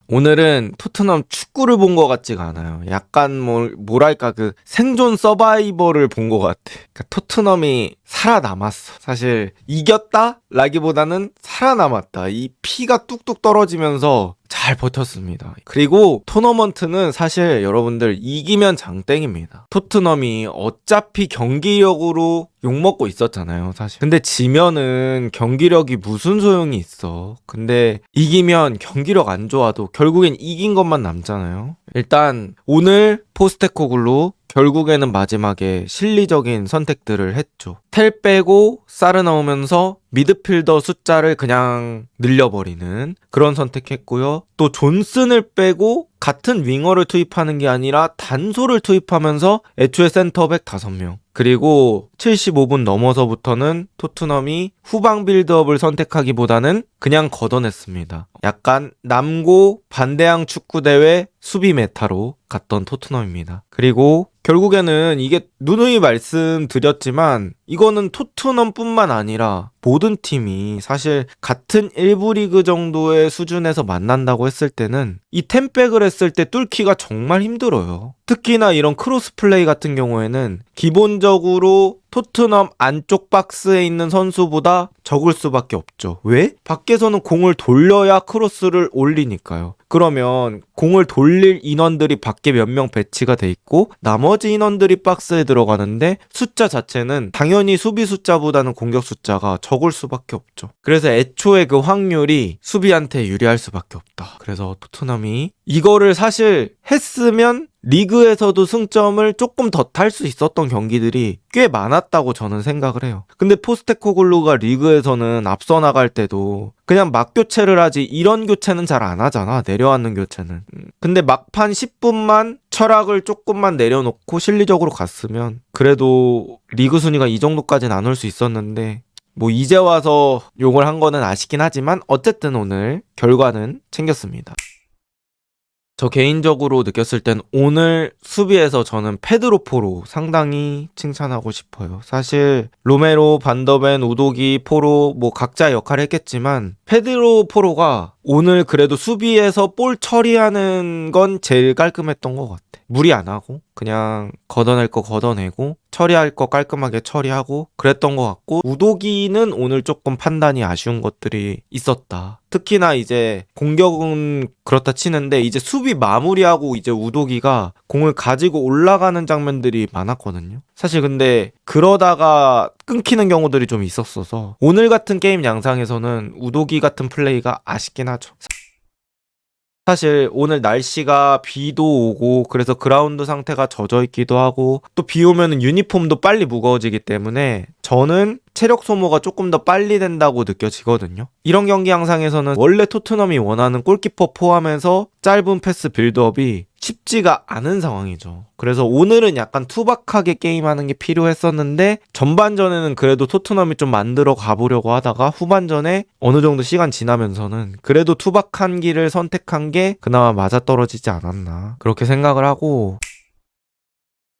오늘은 토트넘 축구를 본 것 같지가 않아요. 약간 뭐랄까 그 생존 서바이벌을 본 것 같아. 그러니까 토트넘이 살아남았어. 사실 이겼다? 라기보다는 살아남았다. 이 피가 뚝뚝 떨어지면서 잘 버텼습니다. 그리고 토너먼트는 사실 여러분들 이기면 장땡입니다. 토트넘이 어차피 경기력으로 욕먹고 있었잖아요, 사실. 근데 지면은 경기력이 무슨 소용이 있어. 근데 이기면 경기력 안 좋아도 결국엔 이긴 것만 남잖아요. 일단 오늘 포스테코글루 결국에는 마지막에 실리적인 선택들을 했죠. 텔 빼고 사르 나오면서 미드필더 숫자를 그냥 늘려버리는 그런 선택했고요. 또 존슨을 빼고 같은 윙어를 투입하는 게 아니라 단소를 투입하면서 애초에 센터백 5명. 그리고 75분 넘어서부터는 토트넘이 후방 빌드업을 선택하기보다는 그냥 걷어냈습니다. 약간 남고 반대항 축구대회 수비 메타로 갔던 토트넘입니다. 그리고 결국에는 이게 누누이 말씀드렸지만 이거는 토트넘뿐만 아니라 모든 팀이 사실 같은 1부 리그 정도의 수준에서 만난다고 했을 때는 이 템백을 했을 때 뚫기가 정말 힘들어요. 특히나 이런 크로스 플레이 같은 경우에는 기본적으로 토트넘 안쪽 박스에 있는 선수보다 적을 수밖에 없죠. 왜? 밖에서는 공을 돌려야 크로스를 올리니까요. 그러면 공을 돌릴 인원들이 밖에 몇 명 배치가 돼 있고 나머지 인원들이 박스에 들어가는데 숫자 자체는 당연히 수비 숫자보다는 공격 숫자가 적을 수밖에 없죠. 그래서 애초에 그 확률이 수비한테 유리할 수밖에 없다. 그래서 토트넘이 이거를 사실 했으면 리그에서도 승점을 조금 더 탈 수 있었던 경기들이 꽤 많았다고 저는 생각을 해요. 근데 포스테코글루가 리그에서는 앞서 나갈 때도 그냥 막 교체를 하지 이런 교체는 잘 안 하잖아. 내려앉는 교체는. 근데 막판 10분만 철학을 조금만 내려놓고 실리적으로 갔으면 그래도 리그 순위가 이 정도까지는 안 올 수 있었는데 이제 와서 욕을 한 거는 아쉽긴 하지만 어쨌든 오늘 결과는 챙겼습니다. 저 개인적으로 느꼈을 땐 오늘 수비에서 저는 페드로 포로 상당히 칭찬하고 싶어요. 사실 로메로, 반더벤, 우도기, 포로 각자 역할을 했겠지만 페드로 포로가 오늘 그래도 수비에서 볼 처리하는 건 제일 깔끔했던 것 같아. 무리 안 하고 그냥 걷어낼 거 걷어내고 처리할 거 깔끔하게 처리하고 그랬던 것 같고 우도기는 오늘 조금 판단이 아쉬운 것들이 있었다. 특히나 이제 공격은 그렇다 치는데 이제 수비 마무리하고 이제 우도기가 공을 가지고 올라가는 장면들이 많았거든요. 사실 근데 그러다가 끊기는 경우들이 좀 있었어서 오늘 같은 게임 양상에서는 우도기 같은 플레이가 아쉽긴 하죠. 사실 오늘 날씨가 비도 오고 그래서 그라운드 상태가 젖어 있기도 하고 또 비 오면은 유니폼도 빨리 무거워지기 때문에 저는 체력 소모가 조금 더 빨리 된다고 느껴지거든요. 이런 경기 양상에서는 원래 토트넘이 원하는 골키퍼 포함해서 짧은 패스 빌드업이 쉽지가 않은 상황이죠. 그래서 오늘은 약간 투박하게 게임하는 게 필요했었는데 전반전에는 그래도 토트넘이 좀 만들어 가보려고 하다가 후반전에 어느 정도 시간 지나면서는 그래도 투박한 길을 선택한 게 그나마 맞아떨어지지 않았나 그렇게 생각을 하고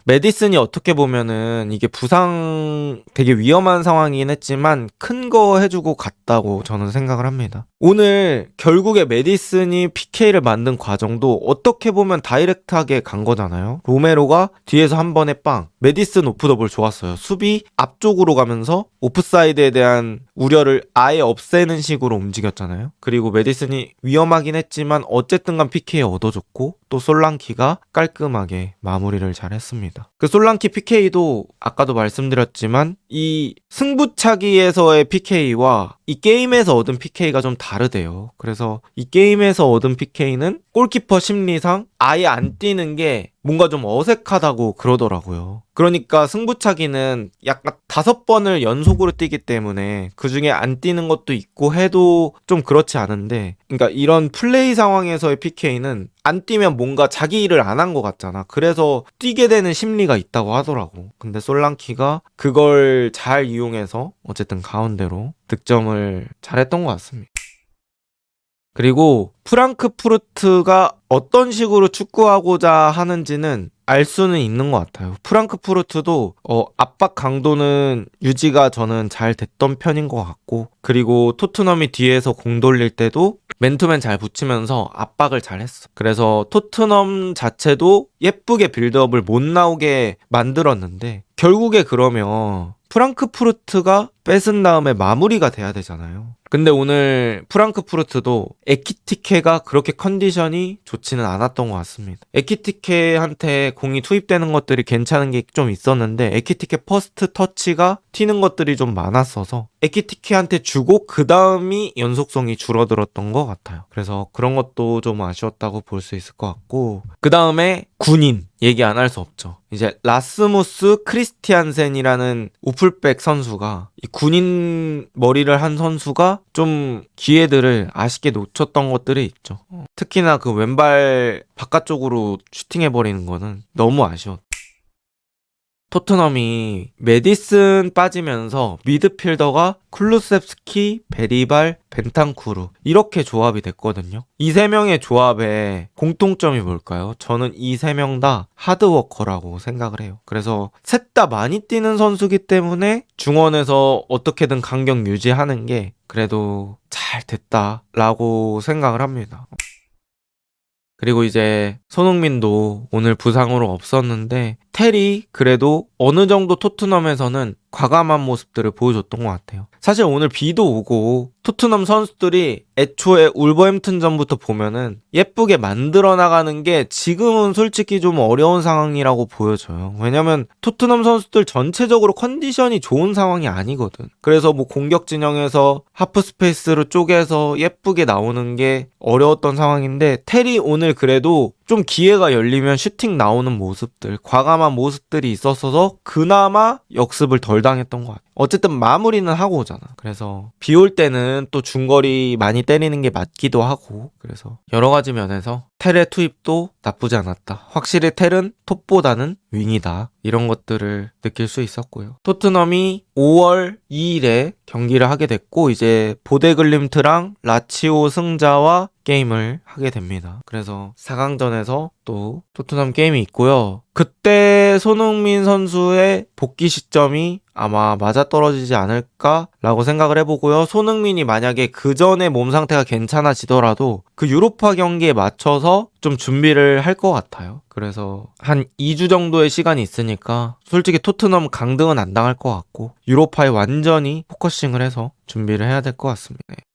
메디슨이 어떻게 보면은 이게 부상 되게 위험한 상황이긴 했지만 큰 거 해주고 갔다고 저는 생각을 합니다. 오늘 결국에 메디슨이 PK를 만든 과정도 어떻게 보면 다이렉트하게 간 거잖아요. 로메로가 뒤에서 한 번에 빵. 메디슨 오프더볼 좋았어요. 수비 앞쪽으로 가면서 오프사이드에 대한 우려를 아예 없애는 식으로 움직였잖아요. 그리고 메디슨이 위험하긴 했지만 어쨌든 간 PK 얻어줬고 또 솔랑키가 깔끔하게 마무리를 잘 했습니다. 그 솔랑키 PK도 아까도 말씀드렸지만 이 승부차기에서의 PK와 이 게임에서 얻은 PK가 좀 다르대요. 그래서 이 게임에서 얻은 PK는 골키퍼 심리상 아예 안 뛰는 게 뭔가 좀 어색하다고 그러더라고요. 그러니까 승부차기는 약간 5번을 연속으로 뛰기 때문에 그 중에 안 뛰는 것도 있고 해도 좀 그렇지 않은데 그러니까 이런 플레이 상황에서의 PK는 안 뛰면 뭔가 자기 일을 안 한 것 같잖아. 그래서 뛰게 되는 심리가 있다고 하더라고. 근데 솔랑키가 그걸 잘 이용해서 어쨌든 가운데로 득점을 잘했던 것 같습니다. 그리고 프랑크푸르트가 어떤 식으로 축구하고자 하는지는 알 수는 있는 것 같아요. 프랑크푸르트도 압박 강도는 유지가 저는 잘 됐던 편인 것 같고 그리고 토트넘이 뒤에서 공 돌릴 때도 맨투맨 잘 붙이면서 압박을 잘 했어. 그래서 토트넘 자체도 예쁘게 빌드업을 못 나오게 만들었는데 결국에 그러면 프랑크푸르트가 뺏은 다음에 마무리가 돼야 되잖아요. 근데 오늘 프랑크푸르트도 에키티케가 그렇게 컨디션이 좋지는 않았던 것 같습니다. 에키티케한테 공이 투입되는 것들이 괜찮은 게 좀 있었는데 에키티케 퍼스트 터치가 튀는 것들이 좀 많았어서 에키티케한테 주고 그 다음이 연속성이 줄어들었던 것 같아요. 그래서 그런 것도 좀 아쉬웠다고 볼 수 있을 것 같고, 그 다음에 군인 얘기 안 할 수 없죠. 이제 라스무스 크리스티안센이라는 우풀백 선수가 이 군인 머리를 한 선수가 좀 기회들을 아쉽게 놓쳤던 것들이 있죠. 특히나 그 왼발 바깥쪽으로 슈팅해버리는 거는 너무 아쉬웠. 토트넘이 메디슨 빠지면서 미드필더가 쿨루셉스키, 베리발, 벤탄쿠르 이렇게 조합이 됐거든요. 이 세 명의 조합의 공통점이 뭘까요? 저는 이 세 명 다 하드워커라고 생각을 해요. 그래서 셋 다 많이 뛰는 선수기 때문에 중원에서 어떻게든 간격 유지하는 게 그래도 잘 됐다라고 생각을 합니다. 그리고 이제 손흥민도 오늘 부상으로 없었는데 텔이 그래도 어느 정도 토트넘에서는 과감한 모습들을 보여줬던 것 같아요. 사실 오늘 비도 오고 토트넘 선수들이 애초에 울버햄튼전부터 보면은 예쁘게 만들어 나가는 게 지금은 솔직히 좀 어려운 상황이라고 보여져요. 왜냐면 토트넘 선수들 전체적으로 컨디션이 좋은 상황이 아니거든. 그래서 뭐 공격 진영에서 하프 스페이스로 쪼개서 예쁘게 나오는 게 어려웠던 상황인데 텔이 오늘 그래도 좀 기회가 열리면 슈팅 나오는 모습들, 과감한 모습들이 있었어서 그나마 역습을 덜 당했던 것 같아요. 어쨌든 마무리는 하고 오잖아. 그래서 비 올 때는 또 중거리 많이 때리는 게 맞기도 하고, 그래서 여러 가지 면에서 텔의 투입도 나쁘지 않았다. 확실히 텔은 톱보다는 윙이다. 이런 것들을 느낄 수 있었고요. 토트넘이 5월 2일에 경기를 하게 됐고 이제 보데글림트랑 라치오 승자와 게임을 하게 됩니다. 그래서 4강전에서 또 토트넘 게임이 있고요. 그때 손흥민 선수의 복귀 시점이 아마 맞아떨어지지 않을까라고 생각을 해보고요. 손흥민이 만약에 그 전에 몸 상태가 괜찮아지더라도 그 유로파 경기에 맞춰서 좀 준비를 할 것 같아요. 그래서 한 2주 정도의 시간이 있으니까 솔직히 토트넘 강등은 안 당할 것 같고 유로파에 완전히 포커싱을 해서 준비를 해야 될 것 같습니다.